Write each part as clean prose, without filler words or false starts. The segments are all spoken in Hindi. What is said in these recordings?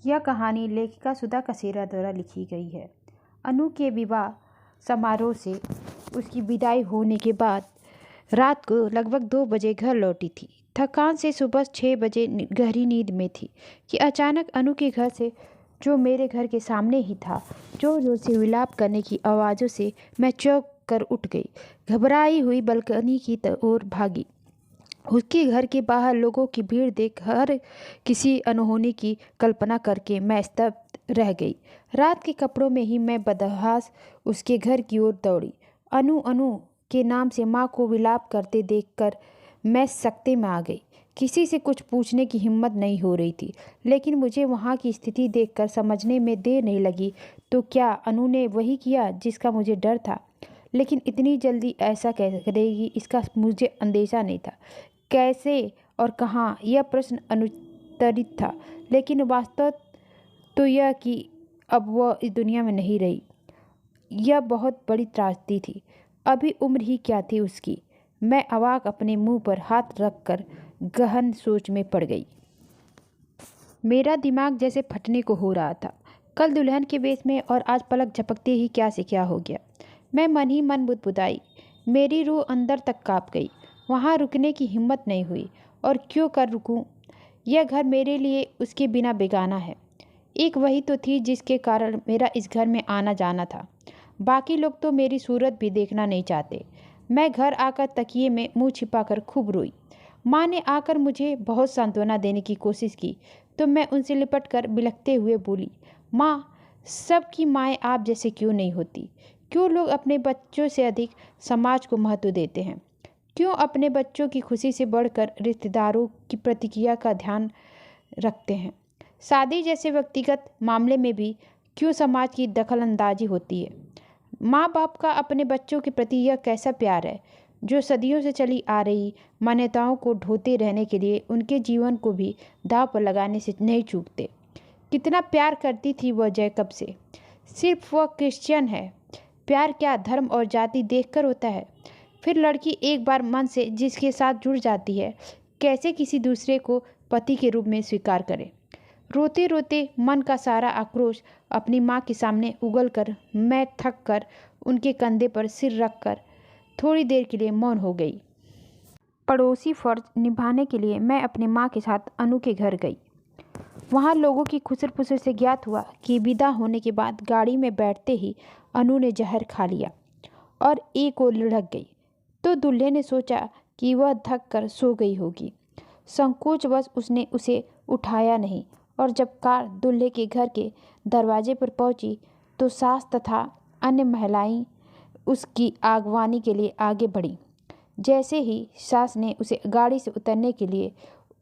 यह कहानी लेखिका सुधा कसेरा द्वारा लिखी गई है। अनु के विवाह समारोह से उसकी विदाई होने के बाद रात को लगभग 2 बजे घर लौटी थी। थकान से सुबह 6 बजे गहरी नींद में थी कि अचानक अनु के घर से, जो मेरे घर के सामने ही था, जोर जोर से विलाप करने की आवाज़ों से मैं चौंक कर उठ गई। घबराई हुई बालकनी की ओर भागी। उसके घर के बाहर लोगों की भीड़ देख हर किसी अनहोनी की कल्पना करके मैं स्तब्ध रह गई। रात के कपड़ों में ही मैं बदहवास उसके घर की ओर दौड़ी। अनु अनु के नाम से माँ को विलाप करते देखकर मैं सकते में आ गई। किसी से कुछ पूछने की हिम्मत नहीं हो रही थी, लेकिन मुझे वहाँ की स्थिति देखकर समझने में देर नहीं लगी। तो क्या अनु ने वही किया जिसका मुझे डर था? लेकिन इतनी जल्दी ऐसा करेगी इसका मुझे अंदेशा नहीं था। कैसे और कहाँ, यह प्रश्न अनुत्तरित था, लेकिन वास्तव तो यह कि अब वह इस दुनिया में नहीं रही। यह बहुत बड़ी त्रासदी थी। अभी उम्र ही क्या थी उसकी। मैं अवाक अपने मुंह पर हाथ रखकर गहन सोच में पड़ गई। मेरा दिमाग जैसे फटने को हो रहा था। कल दुल्हन के वेश में और आज पलक झपकते ही क्या से क्या हो गया। मैं मन ही मन बुदबुदाई। मेरी रूह अंदर तक कांप गई। वहाँ रुकने की हिम्मत नहीं हुई। और क्यों कर रुकूं? यह घर मेरे लिए उसके बिना बेगाना है। एक वही तो थी जिसके कारण मेरा इस घर में आना जाना था। बाकी लोग तो मेरी सूरत भी देखना नहीं चाहते। मैं घर आकर तकिए में मुंह छिपाकर खूब रोई। माँ ने आकर मुझे बहुत सांत्वना देने की कोशिश की, तो मैं उनसे लिपट कर बिलखते हुए बोली, माँ, सबकी माएँ आप जैसे क्यों नहीं होती? क्यों लोग अपने बच्चों से अधिक समाज को महत्व देते हैं? क्यों अपने बच्चों की खुशी से बढ़कर रिश्तेदारों की प्रतिक्रिया का ध्यान रखते हैं? शादी जैसे व्यक्तिगत मामले में भी क्यों समाज की दखलंदाजी होती है? माँ बाप का अपने बच्चों के प्रति यह कैसा प्यार है जो सदियों से चली आ रही मान्यताओं को ढोते रहने के लिए उनके जीवन को भी दांव पर लगाने से नहीं चूकते। कितना प्यार करती थी वह जैकब से। सिर्फ वह क्रिश्चियन है। प्यार क्या धर्म और जाति देखकर होता है? फिर लड़की एक बार मन से जिसके साथ जुड़ जाती है, कैसे किसी दूसरे को पति के रूप में स्वीकार करे? रोते रोते मन का सारा आक्रोश अपनी माँ के सामने उगल कर मैं थक कर उनके कंधे पर सिर रखकर थोड़ी देर के लिए मौन हो गई। पड़ोसी फर्ज निभाने के लिए मैं अपनी माँ के साथ अनु के घर गई। वहाँ लोगों की खुसर फुसर से ज्ञात हुआ कि विदा होने के बाद गाड़ी में बैठते ही अनु ने जहर खा लिया और एक ओर लुढ़क गई। तो दूल्हे ने सोचा कि वह थक कर सो गई होगी। संकोचवश उसने उसे उठाया नहीं, और जब कार दूल्हे के घर के दरवाजे पर पहुंची तो सास तथा अन्य महिलाएं उसकी आगवानी के लिए आगे बढ़ीं। जैसे ही सास ने उसे गाड़ी से उतरने के लिए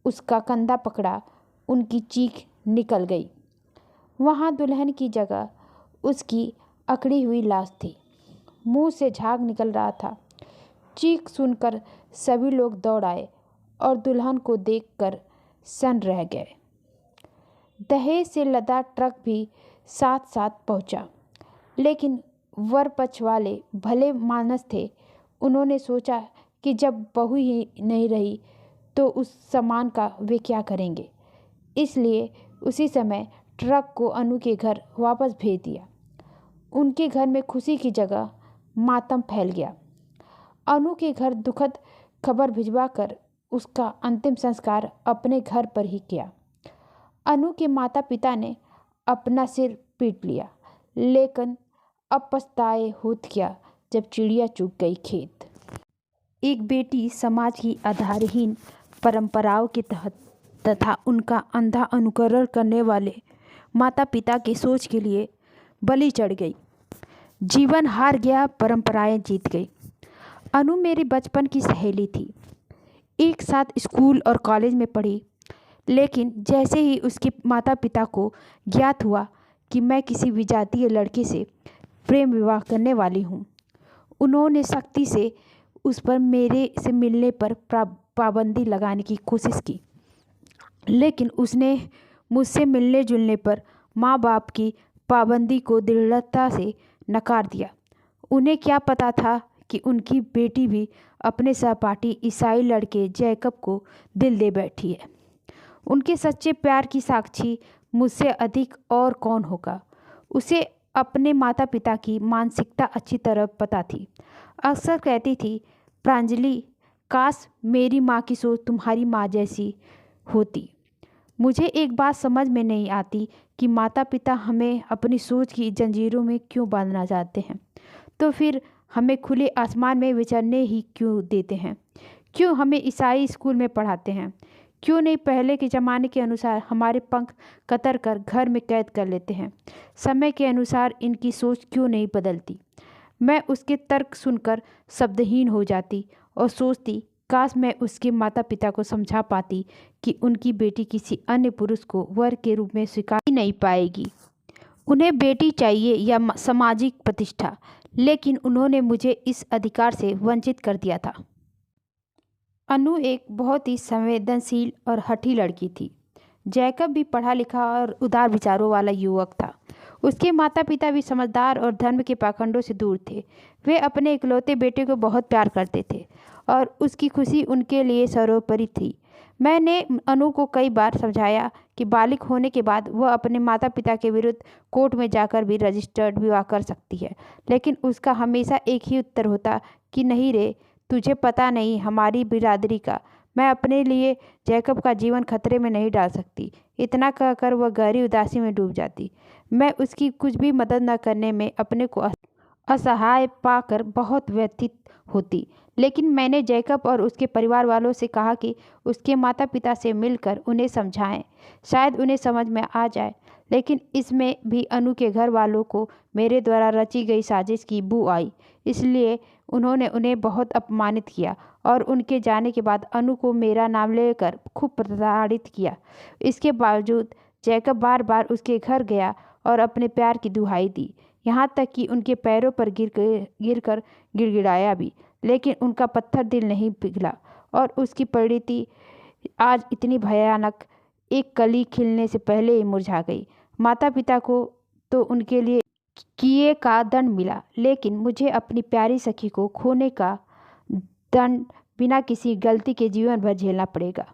उसका कंधा पकड़ा, उनकी चीख निकल गई। वहाँ दुल्हन की जगह उसकी अकड़ी हुई लाश थी। मुंह से झाग निकल रहा था। चीख सुनकर सभी लोग दौड़ आए और दुल्हन को देखकर सन्न रह गए। दहेज से लदा ट्रक भी साथ साथ पहुंचा, लेकिन वर पक्ष वाले भले मानस थे। उन्होंने सोचा कि जब बहू ही नहीं रही तो उस सामान का वे क्या करेंगे। इसलिए उसी समय ट्रक को अनु के घर वापस भेज दिया। उनके घर में खुशी की जगह मातम फैल गया। अनु के घर दुखद खबर भिजवाकर उसका अंतिम संस्कार अपने घर पर ही किया। अनु के माता पिता ने अपना सिर पीट लिया, लेकिन अब पछताए होत क्या जब चिड़िया चुग गई खेत। एक बेटी समाज की आधारहीन परंपराओं के तहत तथा उनका अंधा अनुकरण करने वाले माता पिता की सोच के लिए बलि चढ़ गई। जीवन हार गया, परंपराएं जीत गई। अनु मेरी बचपन की सहेली थी। एक साथ स्कूल और कॉलेज में पढ़ी, लेकिन जैसे ही उसके माता पिता को ज्ञात हुआ कि मैं किसी विजातीय लड़के से प्रेम विवाह करने वाली हूँ, उन्होंने सख्ती से उस पर मेरे से मिलने पर पाबंदी लगाने की कोशिश की। लेकिन उसने मुझसे मिलने जुलने पर माँ बाप की पाबंदी को दृढ़ता से नकार दिया। उन्हें क्या पता था कि उनकी बेटी भी अपने सहपाठी ईसाई लड़के जैकब को दिल दे बैठी है। उनके सच्चे प्यार की साक्षी मुझसे अधिक और कौन होगा। उसे अपने माता पिता की मानसिकता अच्छी तरह पता थी। अक्सर कहती थी, प्रांजलि, काश मेरी माँ की सोच तुम्हारी माँ जैसी होती। मुझे एक बात समझ में नहीं आती कि माता पिता हमें अपनी सोच की जंजीरों में क्यों बांधना चाहते हैं, तो फिर हमें खुले आसमान में विचरने ही क्यों देते हैं। क्यों हमें ईसाई स्कूल में पढ़ाते हैं। क्यों नहीं पहले के ज़माने के अनुसार हमारे पंख कतर कर घर में कैद कर लेते हैं। समय के अनुसार इनकी सोच क्यों नहीं बदलती। मैं उसके तर्क सुनकर शब्दहीन हो जाती और सोचती, काश मैं उसके माता पिता को समझा पाती कि उनकी बेटी किसी अन्य पुरुष को वर के रूप में स्वीकार ही नहीं पाएगी। उन्हें बेटी चाहिए या सामाजिक प्रतिष्ठा, लेकिन उन्होंने मुझे इस अधिकार से वंचित कर दिया था। अनु एक बहुत ही संवेदनशील और हठी लड़की थी। जैकब भी पढ़ा लिखा और उदार विचारों वाला युवक था। उसके माता पिता भी समझदार और धर्म के पाखंडों से दूर थे। वे अपने इकलौते बेटे को बहुत प्यार करते थे और उसकी खुशी उनके लिए सर्वोपरि थी। मैंने अनु को कई बार समझाया कि बालिग होने के बाद वह अपने माता पिता के विरुद्ध कोर्ट में जाकर भी रजिस्टर्ड विवाह कर सकती है, लेकिन उसका हमेशा एक ही उत्तर होता कि नहीं रे, तुझे पता नहीं हमारी बिरादरी का। मैं अपने लिए जैकब का जीवन खतरे में नहीं डाल सकती। इतना कहकर वह गहरी उदासी में डूब जाती। मैं उसकी कुछ भी मदद न करने में अपने को असहाय पाकर बहुत व्यथित होती। लेकिन मैंने जैकब और उसके परिवार वालों से कहा कि उसके माता पिता से मिलकर उन्हें समझाएं, शायद उन्हें समझ में आ जाए। लेकिन इसमें भी अनु के घर वालों को मेरे द्वारा रची गई साजिश की बू आई, इसलिए उन्होंने उन्हें बहुत अपमानित किया और उनके जाने के बाद अनु को मेरा नाम लेकर खूब प्रताड़ित किया। इसके बावजूद जैकब बार बार उसके घर गया और अपने प्यार की दुहाई दी, यहाँ तक कि उनके पैरों पर गिरकर गिड़गिड़ाया भी, लेकिन उनका पत्थर दिल नहीं पिघला और उसकी परिणति आज इतनी भयानक, एक कली खिलने से पहले ही मुरझा गई। माता पिता को तो उनके लिए किए का दंड मिला, लेकिन मुझे अपनी प्यारी सखी को खोने का दंड बिना किसी गलती के जीवन भर झेलना पड़ेगा।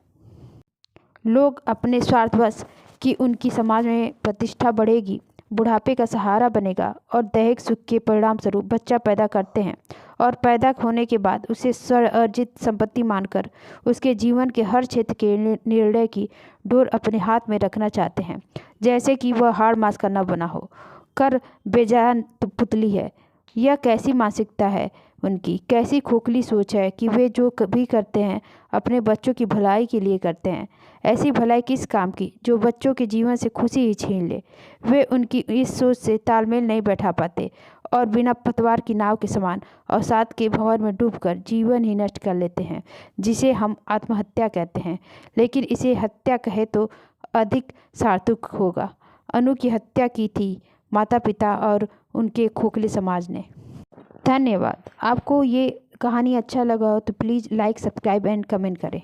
लोग अपने स्वार्थवश कि उनकी समाज में प्रतिष्ठा बढ़ेगी, बुढ़ापे का सहारा बनेगा और दैहिक सुख के परिणाम स्वरूप बच्चा पैदा करते हैं और पैदा होने के बाद उसे स्व अर्जित संपत्ति मानकर उसके जीवन के हर क्षेत्र के निर्णय की डोर अपने हाथ में रखना चाहते हैं, जैसे कि वह हाड़ मांस का न बना हो कर बेजान पुतली है। यह कैसी मानसिकता है उनकी, कैसी खोखली सोच है कि वे जो भी करते हैं अपने बच्चों की भलाई के लिए करते हैं। ऐसी भलाई किस काम की जो बच्चों के जीवन से खुशी ही छीन ले। वे उनकी इस सोच से तालमेल नहीं बैठा पाते और बिना पतवार की नाव के समान अवसाद के भंवर में डूबकर जीवन ही नष्ट कर लेते हैं, जिसे हम आत्महत्या कहते हैं, लेकिन इसे हत्या कहे तो अधिक सार्थक होगा। अनु की हत्या की थी माता पिता और उनके खोखले समाज ने। धन्यवाद। आपको ये कहानी अच्छा लगा हो तो please like, subscribe and comment करें।